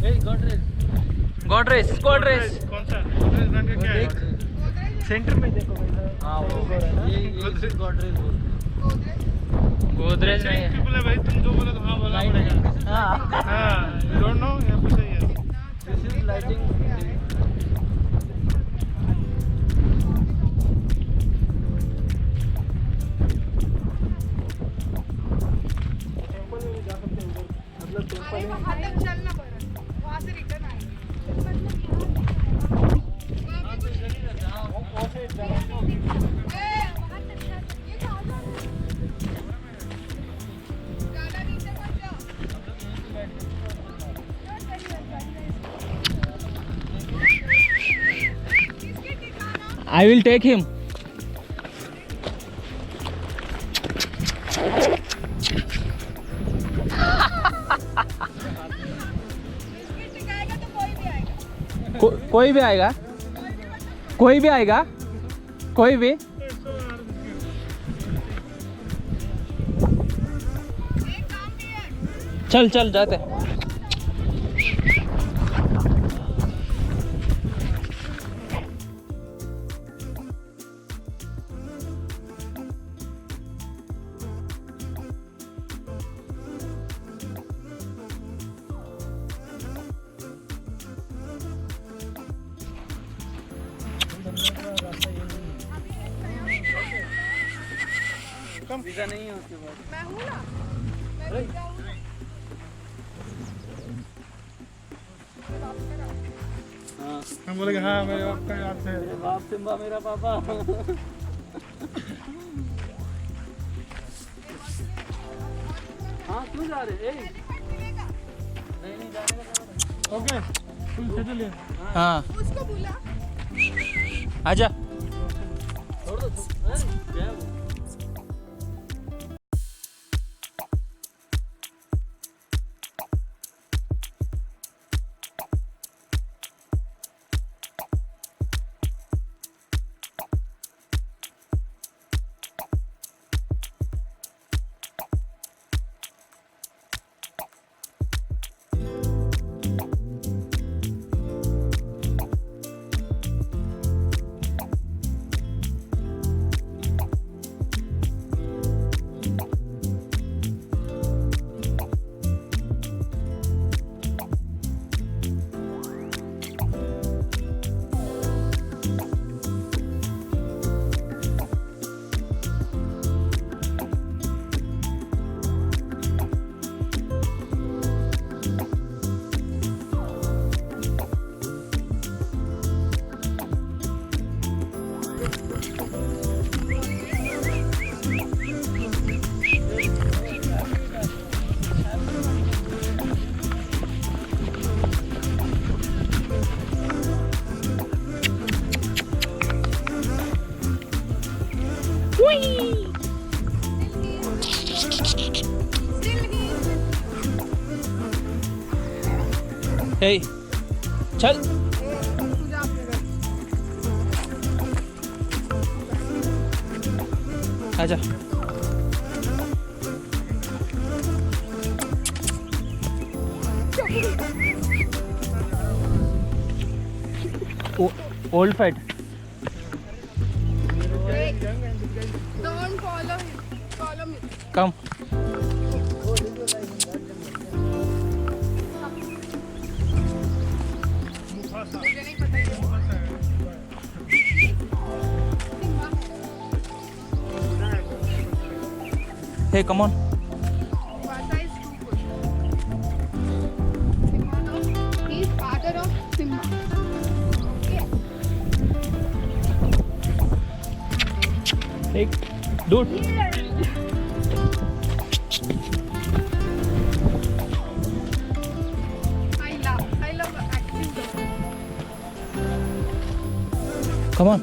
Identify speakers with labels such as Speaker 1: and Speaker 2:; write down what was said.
Speaker 1: गोदरेज गोदरेज
Speaker 2: कौन सा गोदरेज रंग का क्या है?
Speaker 1: सेंटर में देखो भाई। हाँ वो ये गोदरेज गोदरेज नहीं है
Speaker 2: भाई तुम जो बोले तो हाँ बोलना पड़ेगा।
Speaker 1: हाँ
Speaker 2: हाँ यू डोंट नो या कुछ है
Speaker 1: this is lighting I will take him. कोई भी आएगा कोई भी आएगा कोई भी चल चल जाते वीजा नहीं है उसके बाद मैं हूँ ना मैं वीजा हूँ ना हाँ
Speaker 2: हम बोलेंगे हाँ मेरे बाप का याद है
Speaker 1: मेरे बाप सिम्बा मेरा पापा हाँ क्यों जा रहे नहीं जाने का
Speaker 2: ओके तुम चलिए
Speaker 1: हाँ
Speaker 3: उसको बुला
Speaker 1: आजा
Speaker 3: छोड़ दो
Speaker 1: हे चल आजा old fat
Speaker 3: Don't follow him. Follow me.
Speaker 1: Come
Speaker 3: मुझे नहीं पता ये
Speaker 1: hey come on
Speaker 3: Vasa is too good. Simba no, he is father of Simba. Okay.
Speaker 1: एक dude
Speaker 3: I love acting.
Speaker 1: come on